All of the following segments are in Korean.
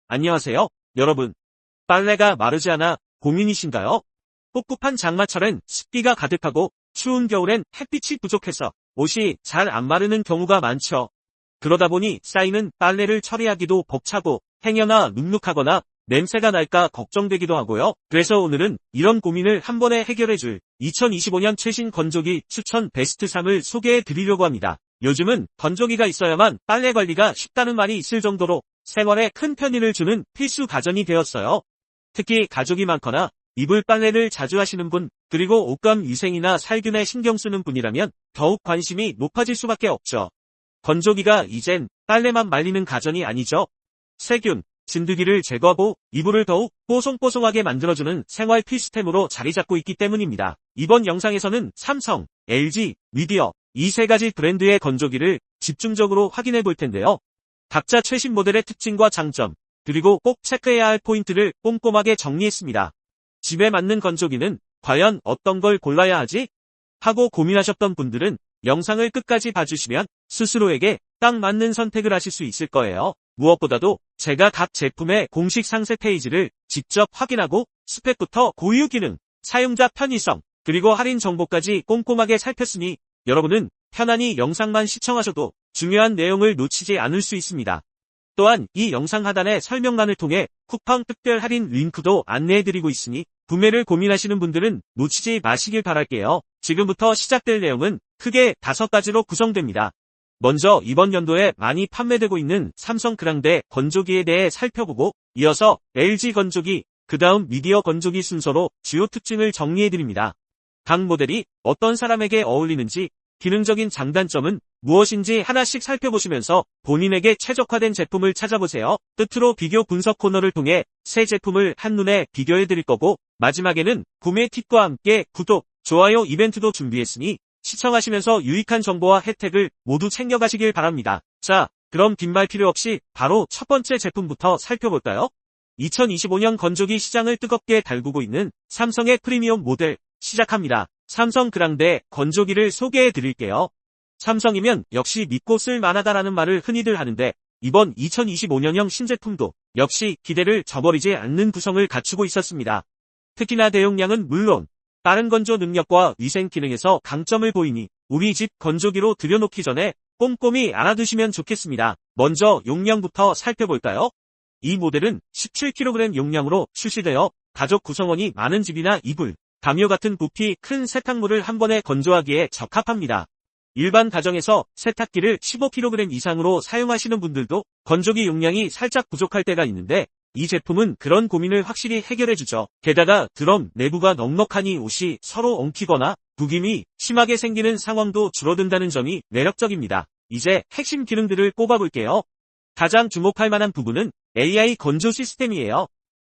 안녕하세요, 여러분. 빨래가 마르지 않아 고민이신가요? 꿉꿉한 장마철엔 습기가 가득하고 추운 겨울엔 햇빛이 부족해서 옷이 잘 안 마르는 경우가 많죠. 그러다 보니 쌓이는 빨래를 처리하기도 벅차고 행여나 눅눅하거나 냄새가 날까 걱정되기도 하고요. 그래서 오늘은 이런 고민을 한 번에 해결해줄 2025년 최신 건조기 추천 베스트 3을 소개해 드리려고 합니다. 요즘은 건조기가 있어야만 빨래 관리가 쉽다는 말이 있을 정도로 생활에 큰 편의를 주는 필수 가전이 되었어요. 특히 가족이 많거나 이불 빨래를 자주 하시는 분, 그리고 옷감 위생이나 살균에 신경 쓰는 분이라면 더욱 관심이 높아질 수밖에 없죠. 건조기가 이젠 빨래만 말리는 가전이 아니죠. 세균, 진드기를 제거하고 이불을 더욱 뽀송뽀송하게 만들어주는 생활 필수템으로 자리 잡고 있기 때문입니다. 이번 영상에서는 삼성, LG, 미디어 이 세 가지 브랜드의 건조기를 집중적으로 확인해 볼 텐데요. 각자 최신 모델의 특징과 장점, 그리고 꼭 체크해야 할 포인트를 꼼꼼하게 정리했습니다. 집에 맞는 건조기는 과연 어떤 걸 골라야 하지? 하고 고민하셨던 분들은 영상을 끝까지 봐주시면 스스로에게 딱 맞는 선택을 하실 수 있을 거예요. 무엇보다도 제가 각 제품의 공식 상세 페이지를 직접 확인하고 스펙부터 고유 기능, 사용자 편의성, 그리고 할인 정보까지 꼼꼼하게 살폈으니 여러분은 편안히 영상만 시청하셔도 중요한 내용을 놓치지 않을 수 있습니다. 또한 이 영상 하단의 설명란을 통해 쿠팡 특별 할인 링크도 안내해드리고 있으니 구매를 고민하시는 분들은 놓치지 마시길 바랄게요. 지금부터 시작될 내용은 크게 5가지로 구성됩니다. 먼저 이번 연도에 많이 판매되고 있는 삼성 그랑데 건조기에 대해 살펴보고 이어서 LG 건조기, 그 다음 미디어 건조기 순서로 주요 특징을 정리해드립니다. 각 모델이 어떤 사람에게 어울리는지, 기능적인 장단점은 무엇인지 하나씩 살펴보시면서 본인에게 최적화된 제품을 찾아보세요. 끝으로 비교 분석 코너를 통해 새 제품을 한눈에 비교해드릴 거고 마지막에는 구매 팁과 함께 구독, 좋아요 이벤트도 준비했으니 시청하시면서 유익한 정보와 혜택을 모두 챙겨가시길 바랍니다. 자, 그럼 긴 말 필요 없이 바로 첫 번째 제품부터 살펴볼까요? 2025년 건조기 시장을 뜨겁게 달구고 있는 삼성의 프리미엄 모델 시작합니다. 삼성 그랑데 건조기를 소개해 드릴게요. 삼성이면 역시 믿고 쓸 만하다라는 말을 흔히들 하는데 이번 2025년형 신제품도 역시 기대를 저버리지 않는 구성을 갖추고 있었습니다. 특히나 대용량은 물론 빠른 건조 능력과 위생 기능에서 강점을 보이니 우리 집 건조기로 들여놓기 전에 꼼꼼히 알아두시면 좋겠습니다. 먼저 용량부터 살펴볼까요? 이 모델은 17kg 용량으로 출시되어 가족 구성원이 많은 집이나 이불, 담요 같은 부피 큰 세탁물을 한 번에 건조하기에 적합합니다. 일반 가정에서 세탁기를 15kg 이상으로 사용하시는 분들도 건조기 용량이 살짝 부족할 때가 있는데 이 제품은 그런 고민을 확실히 해결해주죠. 게다가 드럼 내부가 넉넉하니 옷이 서로 엉키거나 구김이 심하게 생기는 상황도 줄어든다는 점이 매력적입니다. 이제 핵심 기능들을 꼽아볼게요. 가장 주목할 만한 부분은 AI 건조 시스템이에요.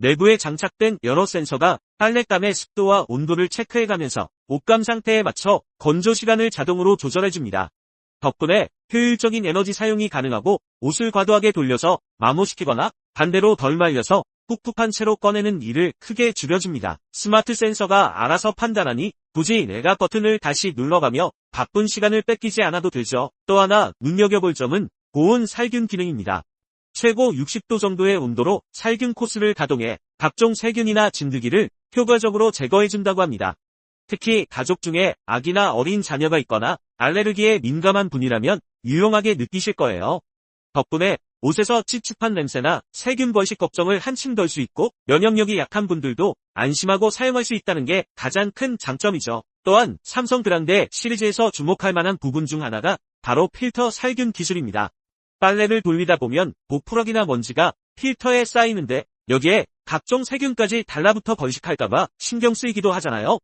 내부에 장착된 여러 센서가 빨랫감의 습도와 온도를 체크해가면서 옷감 상태에 맞춰 건조 시간을 자동으로 조절해줍니다. 덕분에 효율적인 에너지 사용이 가능하고 옷을 과도하게 돌려서 마모시키거나 반대로 덜 말려서 푹푹한 채로 꺼내는 일을 크게 줄여줍니다. 스마트 센서가 알아서 판단하니 굳이 내가 버튼을 다시 눌러가며 바쁜 시간을 뺏기지 않아도 되죠. 또 하나 눈여겨볼 점은 고온 살균 기능입니다. 최고 60도 정도의 온도로 살균 코스를 가동해 각종 세균이나 진드기를 효과적으로 제거해준다고 합니다. 특히 가족 중에 아기나 어린 자녀가 있거나 알레르기에 민감한 분이라면 유용하게 느끼실 거예요. 덕분에 옷에서 찝찝한 냄새나 세균 벌식 걱정을 한층 덜 수 있고 면역력이 약한 분들도 안심하고 사용할 수 있다는 게 가장 큰 장점이죠. 또한 삼성 그랑데 시리즈에서 주목할 만한 부분 중 하나가 바로 필터 살균 기술입니다. 빨래를 돌리다 보면 보풀럭이나 먼지가 필터에 쌓이는데 여기에 각종 세균까지 달라붙어 번식할까봐 신경 쓰이기도 하잖아요.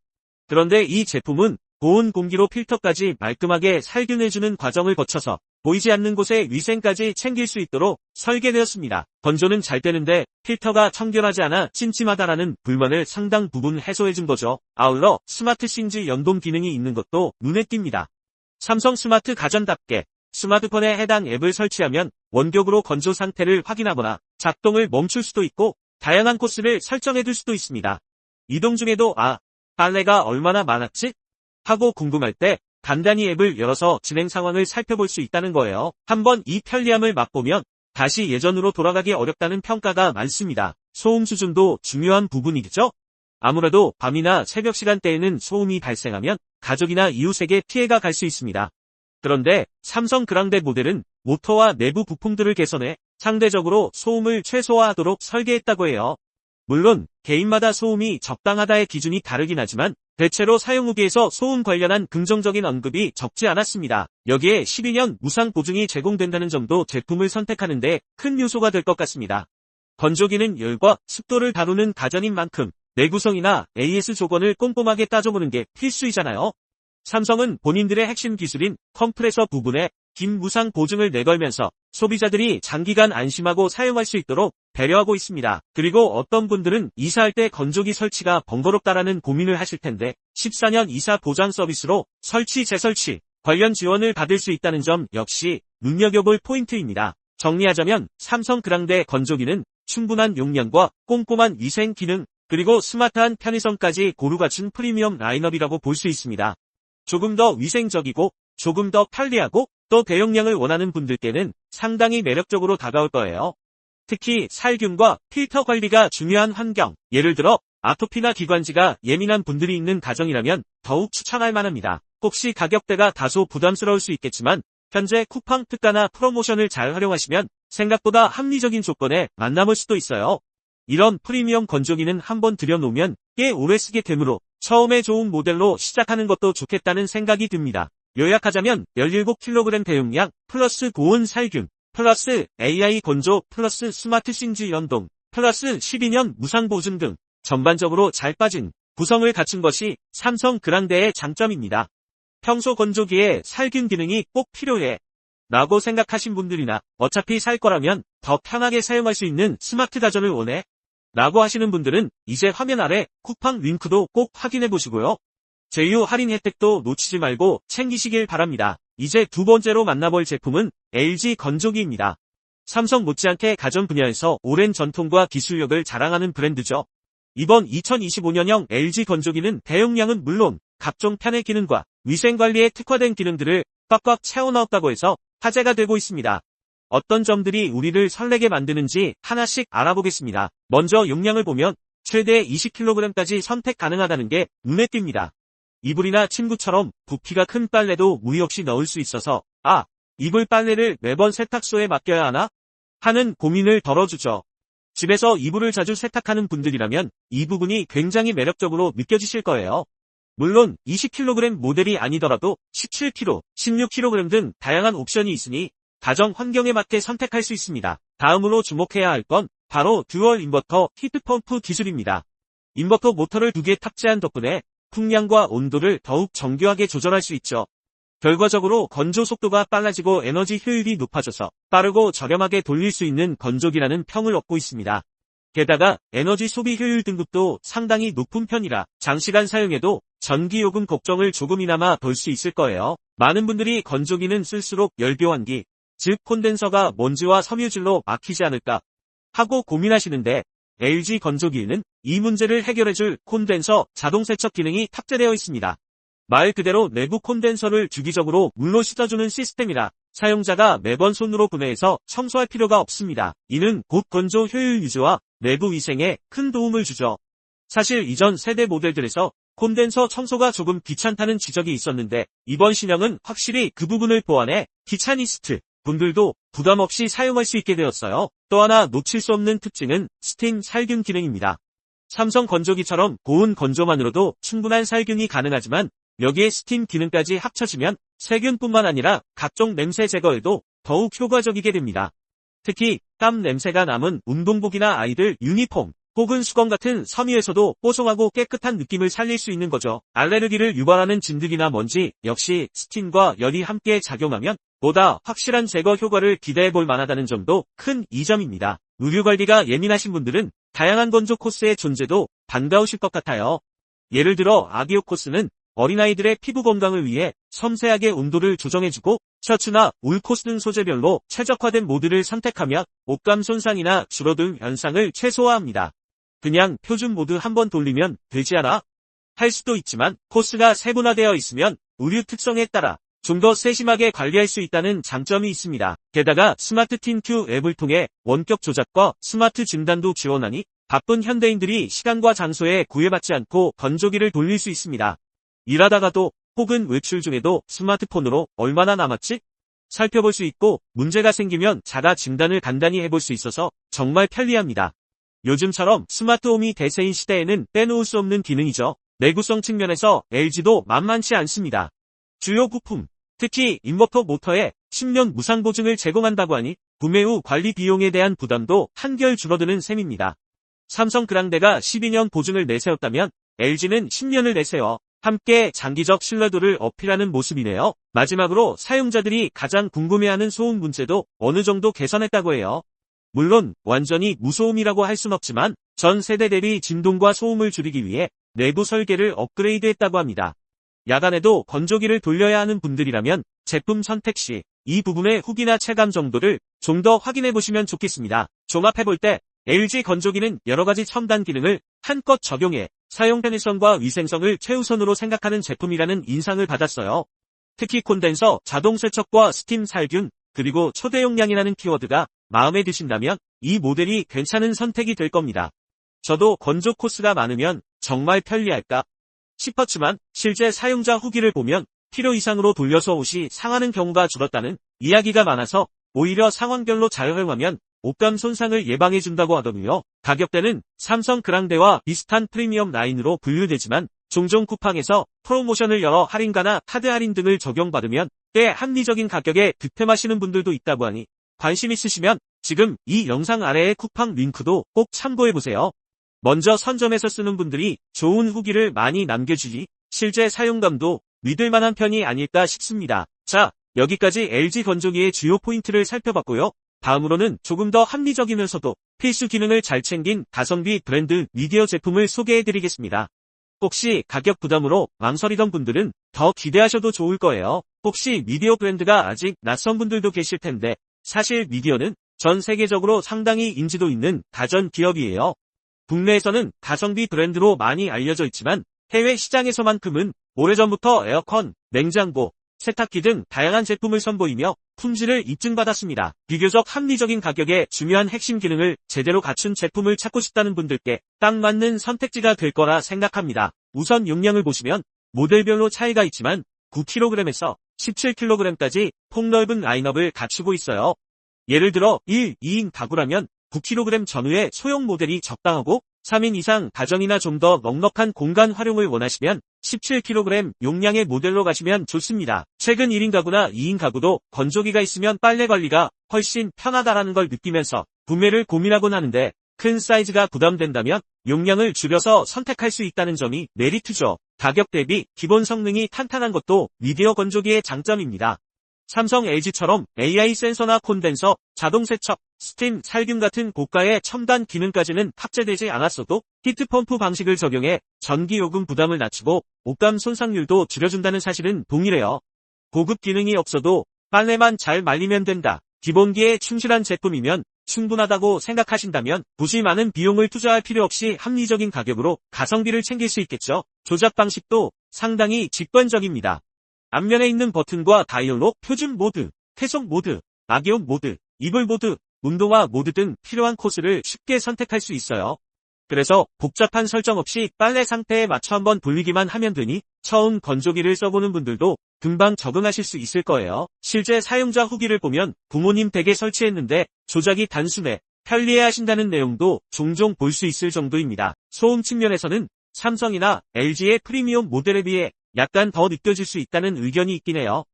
그런데 이 제품은 고온 공기로 필터까지 말끔하게 살균해주는 과정을 거쳐서 보이지 않는 곳에 위생까지 챙길 수 있도록 설계되었습니다. 건조는 잘 되는데 필터가 청결하지 않아 찜찜하다라는 불만을 상당 부분 해소해준 거죠. 아울러 스마트 싱즈 연동 기능이 있는 것도 눈에 띕니다. 삼성 스마트 가전답게 스마트폰에 해당 앱을 설치하면 원격으로 건조 상태를 확인하거나 작동을 멈출 수도 있고 다양한 코스를 설정해둘 수도 있습니다. 이동 중에도 빨래가 얼마나 많았지? 하고 궁금할 때 간단히 앱을 열어서 진행 상황을 살펴볼 수 있다는 거예요. 한번 이 편리함을 맛보면 다시 예전으로 돌아가기 어렵다는 평가가 많습니다. 소음 수준도 중요한 부분이겠죠? 아무래도 밤이나 새벽 시간대에는 소음이 발생하면 가족이나 이웃에게 피해가 갈 수 있습니다. 그런데 삼성 그랑데 모델은 모터와 내부 부품들을 개선해 상대적으로 소음을 최소화하도록 설계했다고 해요. 물론 개인마다 소음이 적당하다의 기준이 다르긴 하지만 대체로 사용 후기에서 소음 관련한 긍정적인 언급이 적지 않았습니다. 여기에 12년 무상 보증이 제공된다는 점도 제품을 선택하는 데 큰 요소가 될 것 같습니다. 건조기는 열과 습도를 다루는 가전인 만큼 내구성이나 AS 조건을 꼼꼼하게 따져보는 게 필수이잖아요. 삼성은 본인들의 핵심 기술인 컴프레서 부분에 긴 무상 보증을 내걸면서 소비자들이 장기간 안심하고 사용할 수 있도록 배려하고 있습니다. 그리고 어떤 분들은 이사할 때 건조기 설치가 번거롭다라는 고민을 하실 텐데 14년 이사 보장 서비스로 설치 재설치 관련 지원을 받을 수 있다는 점 역시 눈여겨볼 포인트입니다. 정리하자면 삼성 그랑데 건조기는 충분한 용량과 꼼꼼한 위생 기능 그리고 스마트한 편의성까지 고루 갖춘 프리미엄 라인업이라고 볼 수 있습니다. 조금 더 위생적이고 조금 더 편리하고 또 대용량을 원하는 분들께는 상당히 매력적으로 다가올 거예요. 특히 살균과 필터 관리가 중요한 환경, 예를 들어 아토피나 기관지가 예민한 분들이 있는 가정이라면 더욱 추천할 만합니다. 혹시 가격대가 다소 부담스러울 수 있겠지만 현재 쿠팡 특가나 프로모션을 잘 활용하시면 생각보다 합리적인 조건에 만남을 수도 있어요. 이런 프리미엄 건조기는 한번 들여놓으면 꽤 오래 쓰게 되므로 처음에 좋은 모델로 시작하는 것도 좋겠다는 생각이 듭니다. 요약하자면 17kg 대용량, 플러스 고온 살균, 플러스 AI 건조, 플러스 스마트 신지 연동, 플러스 12년 무상 보증 등 전반적으로 잘 빠진 구성을 갖춘 것이 삼성 그랑데의 장점입니다. 평소 건조기에 살균 기능이 꼭 필요해 라고 생각하신 분들이나 어차피 살 거라면 더 편하게 사용할 수 있는 스마트 가전을 원해 라고 하시는 분들은 이제 화면 아래 쿠팡 링크도 꼭 확인해 보시고요. 제휴 할인 혜택도 놓치지 말고 챙기시길 바랍니다. 이제 두 번째로 만나볼 제품은 LG 건조기입니다. 삼성 못지않게 가전 분야에서 오랜 전통과 기술력을 자랑하는 브랜드죠. 이번 2025년형 LG 건조기는 대용량은 물론 각종 편의 기능과 위생관리에 특화된 기능들을 꽉꽉 채워넣었다고 해서 화제가 되고 있습니다. 어떤 점들이 우리를 설레게 만드는지 하나씩 알아보겠습니다. 먼저 용량을 보면 최대 20kg까지 선택 가능하다는 게 눈에 띕니다. 이불이나 침구처럼 부피가 큰 빨래도 무리 없이 넣을 수 있어서 이불 빨래를 매번 세탁소에 맡겨야 하나? 하는 고민을 덜어주죠. 집에서 이불을 자주 세탁하는 분들이라면 이 부분이 굉장히 매력적으로 느껴지실 거예요. 물론 20kg 모델이 아니더라도 17kg, 16kg 등 다양한 옵션이 있으니 가정 환경에 맞게 선택할 수 있습니다. 다음으로 주목해야 할 건 바로 듀얼 인버터 히트펌프 기술입니다. 인버터 모터를 2개 탑재한 덕분에 풍량과 온도를 더욱 정교하게 조절할 수 있죠. 결과적으로 건조 속도가 빨라지고 에너지 효율이 높아져서 빠르고 저렴하게 돌릴 수 있는 건조기라는 평을 얻고 있습니다. 게다가 에너지 소비 효율 등급도 상당히 높은 편이라 장시간 사용해도 전기요금 걱정을 조금이나마 덜 수 있을 거예요. 많은 분들이 건조기는 쓸수록 열교환기, 즉 콘덴서가 먼지와 섬유질로 막히지 않을까 하고 고민하시는데 LG 건조기에는 이 문제를 해결해줄 콘덴서 자동 세척 기능이 탑재되어 있습니다. 말 그대로 내부 콘덴서를 주기적으로 물로 씻어주는 시스템이라 사용자가 매번 손으로 분해해서 청소할 필요가 없습니다. 이는 곧 건조 효율 유지와 내부 위생에 큰 도움을 주죠. 사실 이전 세대 모델들에서 콘덴서 청소가 조금 귀찮다는 지적이 있었는데 이번 신형은 확실히 그 부분을 보완해 귀차니스트 분들도 부담 없이 사용할 수 있게 되었어요. 또 하나 놓칠 수 없는 특징은 스팀 살균 기능입니다. 삼성 건조기처럼 고온 건조만으로도 충분한 살균이 가능하지만 여기에 스팀 기능까지 합쳐지면 세균뿐만 아니라 각종 냄새 제거에도 더욱 효과적이게 됩니다. 특히 땀 냄새가 남은 운동복이나 아이들 유니폼 혹은 수건 같은 섬유에서도 뽀송하고 깨끗한 느낌을 살릴 수 있는 거죠. 알레르기를 유발하는 진드기나 먼지 역시 스팀과 열이 함께 작용하면 보다 확실한 제거 효과를 기대해 볼 만하다는 점도 큰 이점입니다. 의류관리가 예민하신 분들은 다양한 건조 코스의 존재도 반가우실 것 같아요. 예를 들어 아기오 코스는 어린아이들의 피부 건강을 위해 섬세하게 온도를 조정해주고 셔츠나 울 코스 등 소재별로 최적화된 모드를 선택하며 옷감 손상이나 줄어든 현상을 최소화합니다. 그냥 표준 모드 한번 돌리면 되지 않아? 할 수도 있지만 코스가 세분화되어 있으면 의류 특성에 따라 좀 더 세심하게 관리할 수 있다는 장점이 있습니다. 게다가 스마트 틴큐 앱을 통해 원격 조작과 스마트 진단도 지원하니 바쁜 현대인들이 시간과 장소에 구애받지 않고 건조기를 돌릴 수 있습니다. 일하다가도 혹은 외출 중에도 스마트폰으로 얼마나 남았지? 살펴볼 수 있고 문제가 생기면 자가 진단을 간단히 해볼 수 있어서 정말 편리합니다. 요즘처럼 스마트홈이 대세인 시대에는 빼놓을 수 없는 기능이죠. 내구성 측면에서 LG도 만만치 않습니다. 주요 부품, 특히 인버터 모터에 10년 무상 보증을 제공한다고 하니 구매 후 관리 비용에 대한 부담도 한결 줄어드는 셈입니다. 삼성 그랑데가 12년 보증을 내세웠다면 LG는 10년을 내세워 함께 장기적 신뢰도를 어필하는 모습이네요. 마지막으로 사용자들이 가장 궁금해하는 소음 문제도 어느 정도 개선했다고 해요. 물론 완전히 무소음이라고 할 순 없지만 전 세대 대비 진동과 소음을 줄이기 위해 내부 설계를 업그레이드했다고 합니다. 야간에도 건조기를 돌려야 하는 분들이라면 제품 선택 시 이 부분의 후기나 체감 정도를 좀 더 확인해 보시면 좋겠습니다. 종합해볼 때 LG 건조기는 여러가지 첨단 기능을 한껏 적용해 사용 편의성과 위생성을 최우선으로 생각하는 제품이라는 인상을 받았어요. 특히 콘덴서, 자동 세척과 스팀 살균, 그리고 초대용량이라는 키워드가 마음에 드신다면 이 모델이 괜찮은 선택이 될 겁니다. 저도 건조 코스가 많으면 정말 편리할까 싶었지만 실제 사용자 후기를 보면 필요 이상으로 돌려서 옷이 상하는 경우가 줄었다는 이야기가 많아서 오히려 상황별로 잘 활용하면 옷감 손상을 예방해준다고 하더군요. 가격대는 삼성 그랑데와 비슷한 프리미엄 라인으로 분류되지만 종종 쿠팡에서 프로모션을 열어 할인가나 카드 할인 등을 적용받으면 꽤 합리적인 가격에 득템하시는 분들도 있다고 하니 관심 있으시면 지금 이 영상 아래의 쿠팡 링크도 꼭 참고해보세요. 먼저 선점해서 쓰는 분들이 좋은 후기를 많이 남겨주니 실제 사용감도 믿을만한 편이 아닐까 싶습니다. 자, 여기까지 LG 건조기의 주요 포인트를 살펴봤고요. 다음으로는 조금 더 합리적이면서도 필수 기능을 잘 챙긴 가성비 브랜드 미디어 제품을 소개해드리겠습니다. 혹시 가격 부담으로 망설이던 분들은 더 기대하셔도 좋을 거예요. 혹시 미디어 브랜드가 아직 낯선 분들도 계실 텐데 사실 미디어는 전 세계적으로 상당히 인지도 있는 가전 기업이에요. 국내에서는 가성비 브랜드로 많이 알려져 있지만 해외 시장에서만큼은 오래전부터 에어컨, 냉장고, 세탁기 등 다양한 제품을 선보이며 품질을 입증받았습니다. 비교적 합리적인 가격에 중요한 핵심 기능을 제대로 갖춘 제품을 찾고 싶다는 분들께 딱 맞는 선택지가 될 거라 생각합니다. 우선 용량을 보시면 모델별로 차이가 있지만 9kg에서 17kg까지 폭넓은 라인업을 갖추고 있어요. 예를 들어 1, 2인 가구라면 9kg 전후의 소형 모델이 적당하고 3인 이상 가정이나 좀 더 넉넉한 공간 활용을 원하시면 17kg 용량의 모델로 가시면 좋습니다. 최근 1인 가구나 2인 가구도 건조기가 있으면 빨래 관리가 훨씬 편하다라는 걸 느끼면서 구매를 고민하곤 하는데 큰 사이즈가 부담된다면 용량을 줄여서 선택할 수 있다는 점이 메리트죠. 가격 대비 기본 성능이 탄탄한 것도 미디어 건조기의 장점입니다. 삼성 LG처럼 AI 센서나 콘덴서, 자동 세척, 스팀, 살균 같은 고가의 첨단 기능까지는 탑재되지 않았어도 히트펌프 방식을 적용해 전기요금 부담을 낮추고 옷감 손상률도 줄여준다는 사실은 동일해요. 고급 기능이 없어도 빨래만 잘 말리면 된다. 기본기에 충실한 제품이면 충분하다고 생각하신다면 굳이 많은 비용을 투자할 필요 없이 합리적인 가격으로 가성비를 챙길 수 있겠죠. 조작 방식도 상당히 직관적입니다. 앞면에 있는 버튼과 다이얼로 표준 모드, 회속 모드, 악용 모드, 이불 모드, 운동화 모드 등 필요한 코스를 쉽게 선택할 수 있어요. 그래서 복잡한 설정 없이 빨래 상태에 맞춰 한번 돌리기만 하면 되니 처음 건조기를 써보는 분들도 금방 적응하실 수 있을 거예요. 실제 사용자 후기를 보면 부모님 댁에 설치했는데 조작이 단순해 편리해하신다는 내용도 종종 볼 수 있을 정도입니다. 소음 측면에서는 삼성이나 LG의 프리미엄 모델에 비해 약간 더 느껴질 수 있다는 의견이 있긴 해요.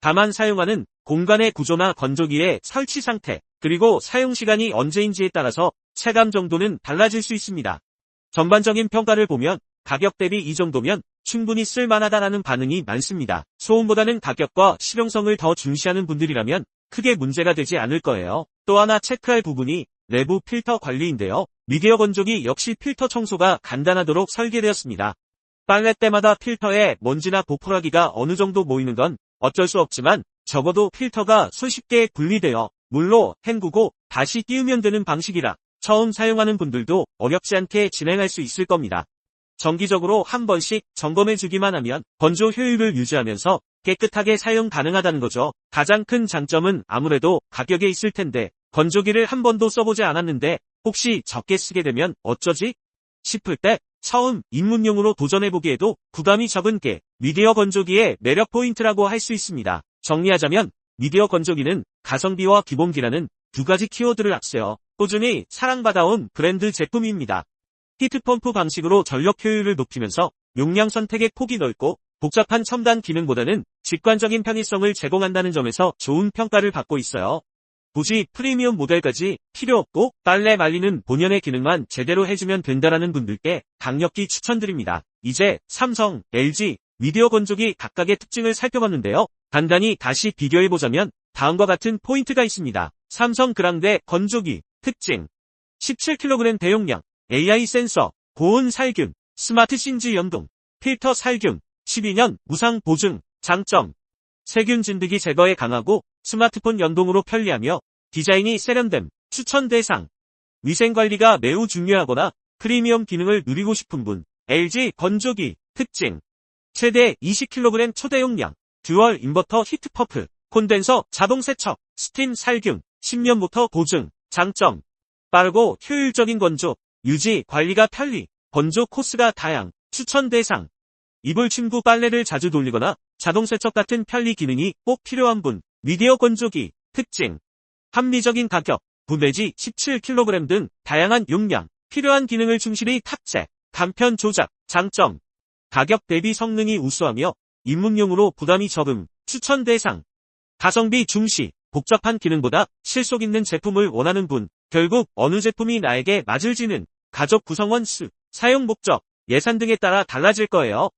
다만 사용하는 공간의 구조나 건조기의 설치 상태, 그리고 사용시간이 언제인지에 따라서 체감 정도는 달라질 수 있습니다. 전반적인 평가를 보면 가격 대비 이 정도면 충분히 쓸만하다라는 반응이 많습니다. 소음보다는 가격과 실용성을 더 중시하는 분들이라면 크게 문제가 되지 않을 거예요. 또 하나 체크할 부분이 내부 필터 관리인데요. 미디어 건조기 역시 필터 청소가 간단하도록 설계되었습니다. 빨래 때마다 필터에 먼지나 보풀하기가 어느 정도 모이는 건 어쩔 수 없지만 적어도 필터가 손쉽게 분리되어 물로 헹구고 다시 띄우면 되는 방식이라 처음 사용하는 분들도 어렵지 않게 진행할 수 있을 겁니다. 정기적으로 한 번씩 점검해 주기만 하면 건조 효율을 유지하면서 깨끗하게 사용 가능하다는 거죠. 가장 큰 장점은 아무래도 가격에 있을 텐데 건조기를 한 번도 써보지 않았는데 혹시 적게 쓰게 되면 어쩌지? 싶을 때 처음 입문용으로 도전해보기에도 부담이 적은 게 미디어 건조기의 매력 포인트라고 할 수 있습니다. 정리하자면 미디어 건조기는 가성비와 기본기라는 두 가지 키워드를 앞세워 꾸준히 사랑받아온 브랜드 제품입니다. 히트펌프 방식으로 전력 효율을 높이면서 용량 선택의 폭이 넓고 복잡한 첨단 기능보다는 직관적인 편의성을 제공한다는 점에서 좋은 평가를 받고 있어요. 굳이 프리미엄 모델까지 필요 없고 빨래 말리는 본연의 기능만 제대로 해주면 된다라는 분들께 강력히 추천드립니다. 이제 삼성, LG, 미디어 건조기 각각의 특징을 살펴봤는데요. 간단히 다시 비교해보자면 다음과 같은 포인트가 있습니다. 삼성 그랑데 건조기 특징 17kg 대용량, AI 센서, 고온 살균, 스마트 신지 연동, 필터 살균, 12년 무상 보증. 장점 세균 진드기 제거에 강하고 스마트폰 연동으로 편리하며 디자인이 세련됨. 추천 대상 위생관리가 매우 중요하거나 프리미엄 기능을 누리고 싶은 분. LG 건조기 특징 최대 20kg 초대용량, 듀얼 인버터 히트펌프, 콘덴서 자동 세척, 스팀 살균, 10년 모터 보증. 장점 빠르고 효율적인 건조, 유지 관리가 편리, 건조 코스가 다양. 추천 대상 이불 침구 빨래를 자주 돌리거나 자동 세척 같은 편리 기능이 꼭 필요한 분. 미디어 건조기 특징 합리적인 가격, 분배지 17kg 등 다양한 용량, 필요한 기능을 충실히 탑재, 간편 조작. 장점 가격 대비 성능이 우수하며 입문용으로 부담이 적음. 추천 대상 가성비 중시, 복잡한 기능보다 실속 있는 제품을 원하는 분. 결국 어느 제품이 나에게 맞을지는 가족 구성원 수, 사용 목적, 예산 등에 따라 달라질 거예요.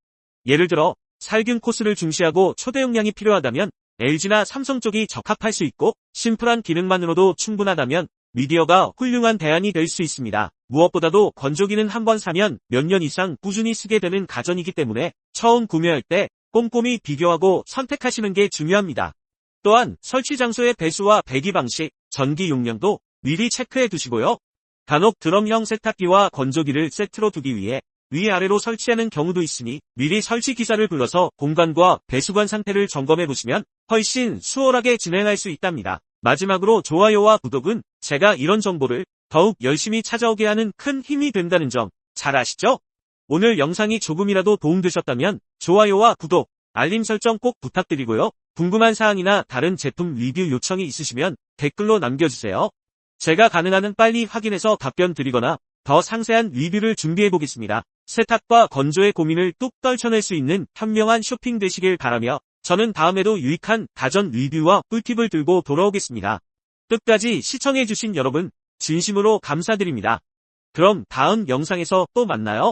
예를 들어 살균 코스를 중시하고 초대용량이 필요하다면 LG나 삼성 쪽이 적합할 수 있고 심플한 기능만으로도 충분하다면 미디어가 훌륭한 대안이 될 수 있습니다. 무엇보다도 건조기는 한번 사면 몇 년 이상 꾸준히 쓰게 되는 가전이기 때문에 처음 구매할 때 꼼꼼히 비교하고 선택하시는 게 중요합니다. 또한 설치 장소의 배수와 배기 방식, 전기 용량도 미리 체크해 두시고요. 간혹 드럼형 세탁기와 건조기를 세트로 두기 위해 위아래로 설치하는 경우도 있으니 미리 설치 기사를 불러서 공간과 배수관 상태를 점검해 보시면 훨씬 수월하게 진행할 수 있답니다. 마지막으로 좋아요와 구독은 제가 이런 정보를 더욱 열심히 찾아오게 하는 큰 힘이 된다는 점 잘 아시죠? 오늘 영상이 조금이라도 도움되셨다면 좋아요와 구독, 알림 설정 꼭 부탁드리고요. 궁금한 사항이나 다른 제품 리뷰 요청이 있으시면 댓글로 남겨주세요. 제가 가능한 한 빨리 확인해서 답변 드리거나 더 상세한 리뷰를 준비해보겠습니다. 세탁과 건조의 고민을 뚝 떨쳐낼 수 있는 현명한 쇼핑 되시길 바라며 저는 다음에도 유익한 가전 리뷰와 꿀팁을 들고 돌아오겠습니다. 끝까지 시청해주신 여러분 진심으로 감사드립니다. 그럼 다음 영상에서 또 만나요.